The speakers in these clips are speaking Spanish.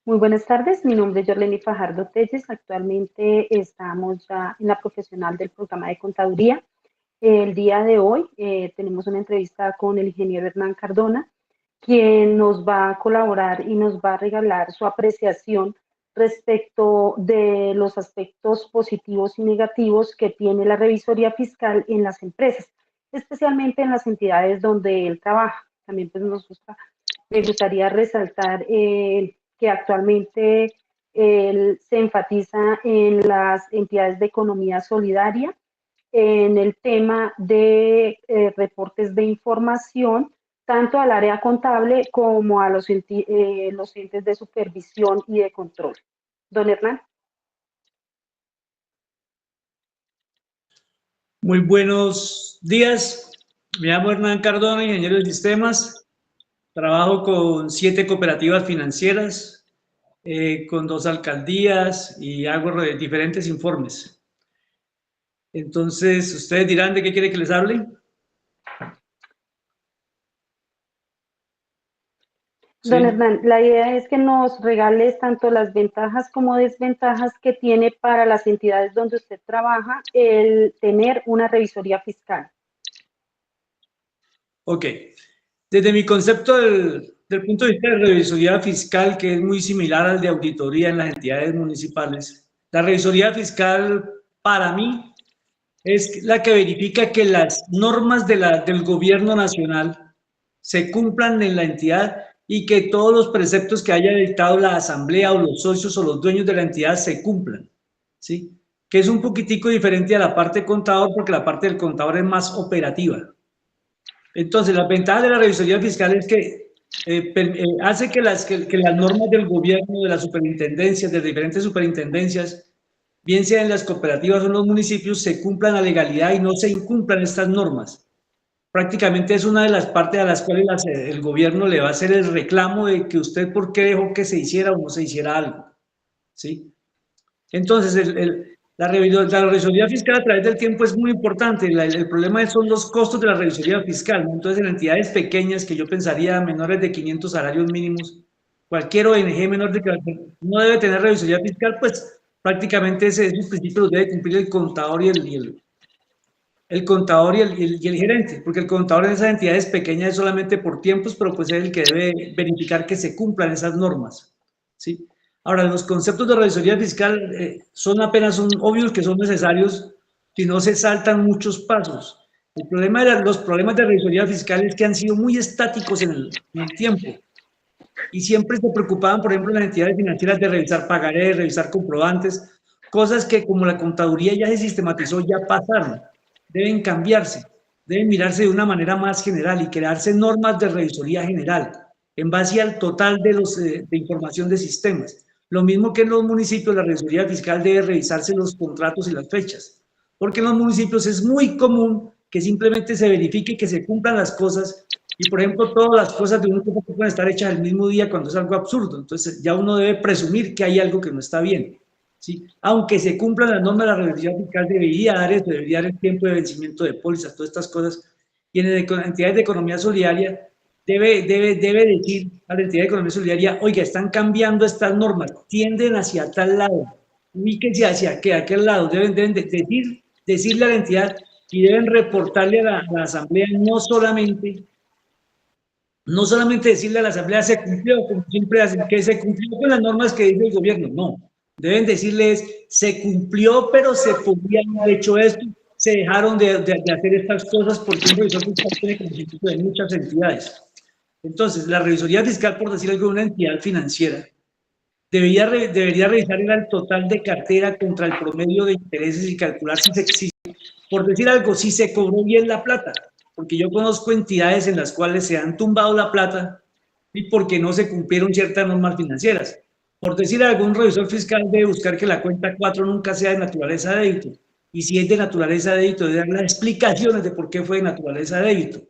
Muy buenas tardes, mi nombre es Yorleni Fajardo Telles. Actualmente estamos ya en la profesional del programa de contaduría. El día de hoy tenemos una entrevista con el ingeniero Hernán Cardona, quien nos va a colaborar y nos va a regalar su apreciación respecto de los aspectos positivos y negativos que tiene la revisoría fiscal en las empresas, especialmente en las entidades donde él trabaja. También pues me gustaría resaltar que actualmente se enfatiza en las entidades de economía solidaria, en el tema de reportes de información, tanto al área contable como a los entes de supervisión y de control. Don Hernán. Muy buenos días. Me llamo Hernán Cardona, ingeniero de sistemas. Trabajo con 7 cooperativas financieras, con 2 alcaldías y hago diferentes informes. Entonces, ustedes dirán de qué quiere que les hable. Don Sí. Hernán, la idea es que nos regales tanto las ventajas como desventajas que tiene para las entidades donde usted trabaja el tener una revisoría fiscal. Ok. Desde mi concepto del punto de vista de revisoría fiscal, que es muy similar al de auditoría en las entidades municipales, la revisoría fiscal para mí es la que verifica que las normas del gobierno nacional se cumplan en la entidad y que todos los preceptos que haya dictado la asamblea o los socios o los dueños de la entidad se cumplan, ¿sí? Que es un poquitico diferente a la parte contador, porque la parte del contador es más operativa. Entonces, la ventaja de la revisoría fiscal es que hace que las normas del gobierno, de las superintendencias, de diferentes superintendencias, bien sea en las cooperativas o en los municipios, se cumplan a legalidad y no se incumplan estas normas. Prácticamente es una de las partes a las cuales el gobierno le va a hacer el reclamo de que usted por qué dejó que se hiciera o no se hiciera algo, ¿sí? Entonces, la revisoría fiscal a través del tiempo es muy importante. El problema son los costos de la revisoría fiscal, ¿no? Entonces, en entidades pequeñas, que yo pensaría menores de 500 salarios mínimos, cualquier ONG menor de que no debe tener revisoría fiscal, pues prácticamente esos principios los debe cumplir el contador el contador y el gerente, porque el contador en esas entidades pequeñas es solamente por tiempos, pero pues es el que debe verificar que se cumplan esas normas, ¿sí? Ahora, los conceptos de revisoría fiscal son obvios que son necesarios si no se saltan muchos pasos. El problema de los problemas de revisoría fiscal es que han sido muy estáticos en el tiempo y siempre se preocupaban, por ejemplo, las entidades financieras de revisar pagarés, revisar comprobantes, cosas que como la contaduría ya se sistematizó, ya pasaron, deben cambiarse, deben mirarse de una manera más general y crearse normas de revisoría general en base al total de información de sistemas. Lo mismo que en los municipios, la revisoría fiscal debe revisarse los contratos y las fechas, porque en los municipios es muy común que simplemente se verifique que se cumplan las cosas y, por ejemplo, todas las cosas de un grupo pueden estar hechas el mismo día cuando es algo absurdo. Entonces, ya uno debe presumir que hay algo que no está bien, ¿sí? Aunque se cumplan las normas de la revisoría fiscal, debería dar eso, debería dar el tiempo de vencimiento de pólizas, todas estas cosas. Y en entidades de economía solidaria, debe decir a la entidad de economía solidaria, oiga, están cambiando estas normas, tienden hacia tal lado, ubíquense hacia aquel lado, deben decirle a la entidad y deben reportarle a la asamblea no solamente decirle a la asamblea se cumplió, como siempre hacen, que se cumplió con las normas que dice el gobierno, no. Deben decirles, se cumplió, pero se podría haber hecho esto, se dejaron de hacer estas cosas porque un revisor fiscal tiene conocimiento de muchas entidades. Entonces, la revisoría fiscal, por decir algo, de una entidad financiera, debería revisar el total de cartera contra el promedio de intereses y calcular si por decir algo, si se cobró bien la plata, porque yo conozco entidades en las cuales se han tumbado la plata y porque no se cumplieron ciertas normas financieras. Por decir algo, un revisor fiscal debe buscar que la cuenta 4 nunca sea de naturaleza de débito, y si es de naturaleza de débito, debe dar las explicaciones de por qué fue de naturaleza de débito,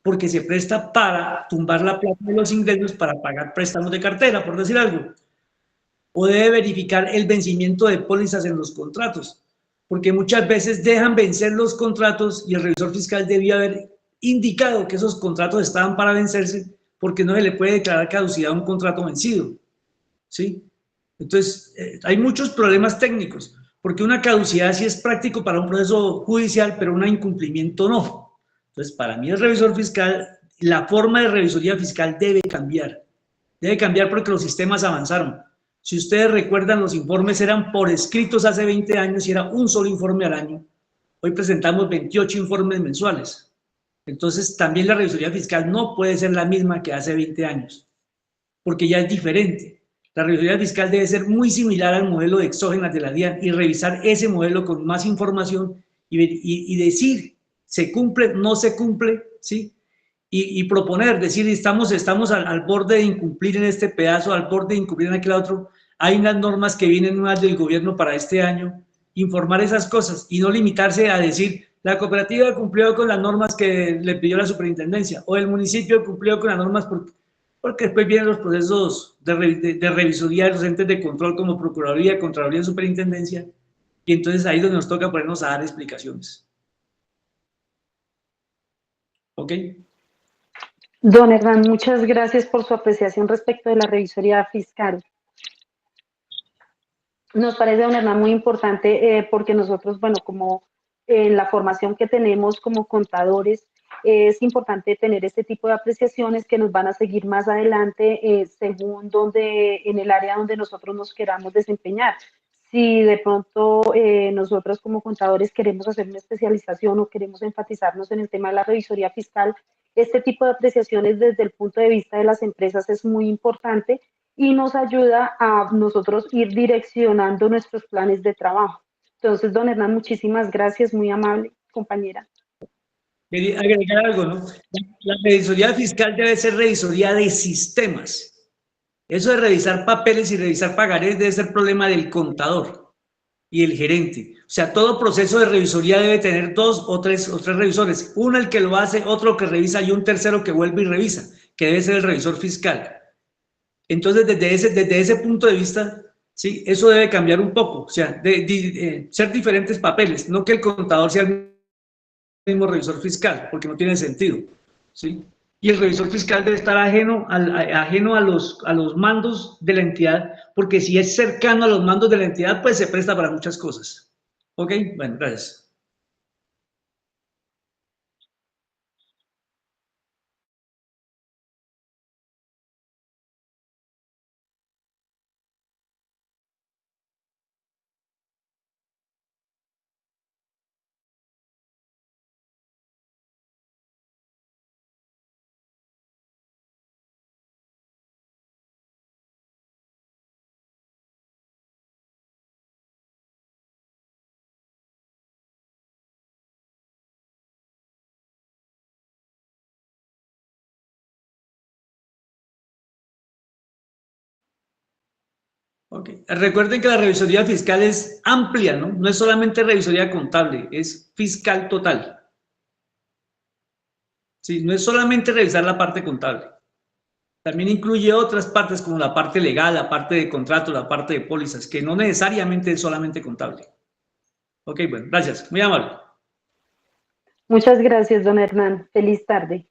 porque se presta para tumbar la plata de los ingresos para pagar préstamos de cartera, por decir algo. O debe verificar el vencimiento de pólizas en los contratos, porque muchas veces dejan vencer los contratos y el revisor fiscal debía haber indicado que esos contratos estaban para vencerse porque no se le puede declarar caducidad a un contrato vencido. ¿sí? Entonces, hay muchos problemas técnicos, porque una caducidad sí es práctico para un proceso judicial, pero un incumplimiento no. Entonces, para mí el revisor fiscal, la forma de revisoría fiscal debe cambiar porque los sistemas avanzaron. Si ustedes recuerdan, los informes eran por escritos hace 20 años y era un solo informe al año. Hoy presentamos 28 informes mensuales. Entonces, también la revisoría fiscal no puede ser la misma que hace 20 años, porque ya es diferente. La revisoría fiscal debe ser muy similar al modelo de exógenas de la DIAN y revisar ese modelo con más información y decir, ¿se cumple? ¿No se cumple? ¿Sí? Y proponer, decir, estamos al borde de incumplir en este pedazo, al borde de incumplir en aquel otro. Hay unas normas que vienen nuevas del gobierno para este año. Informar esas cosas y no limitarse a decir, la cooperativa cumplió con las normas que le pidió la superintendencia o el municipio cumplió con las normas porque después vienen los procesos de revisoría de los entes de control como Procuraduría, Contraloría y Superintendencia, y entonces ahí es donde nos toca ponernos a dar explicaciones. ¿Ok? Don Hernán, muchas gracias por su apreciación respecto de la revisoría fiscal. Nos parece, don Hernán, muy importante porque nosotros, bueno, como en la formación que tenemos como contadores, es importante tener este tipo de apreciaciones que nos van a seguir más adelante según en el área donde nosotros nos queramos desempeñar. Si de pronto nosotros como contadores queremos hacer una especialización o queremos enfatizarnos en el tema de la revisoría fiscal, este tipo de apreciaciones desde el punto de vista de las empresas es muy importante y nos ayuda a nosotros ir direccionando nuestros planes de trabajo. Entonces, don Hernán, muchísimas gracias, muy amable, compañera. Quería agregar algo, ¿no? La revisoría fiscal debe ser revisoría de sistemas. Eso de revisar papeles y revisar pagarés debe ser problema del contador y el gerente. O sea, todo proceso de revisoría debe tener dos o tres revisores. Uno el que lo hace, otro que revisa y un tercero que vuelve y revisa, que debe ser el revisor fiscal. Entonces, desde ese punto de vista, sí, eso debe cambiar un poco. O sea, ser diferentes papeles, no que el contador sea el mismo revisor fiscal, porque no tiene sentido, ¿sí? Y el revisor fiscal debe estar ajeno a los mandos de la entidad, porque si es cercano a los mandos de la entidad, pues se presta para muchas cosas. ¿Ok? Bueno, gracias. Okay. Recuerden que la revisoría fiscal es amplia, ¿no? No es solamente revisoría contable, es fiscal total. Sí, no es solamente revisar la parte contable. También incluye otras partes como la parte legal, la parte de contrato, la parte de pólizas, que no necesariamente es solamente contable. Ok, bueno, gracias. Muy amable. Muchas gracias, don Hernán. Feliz tarde.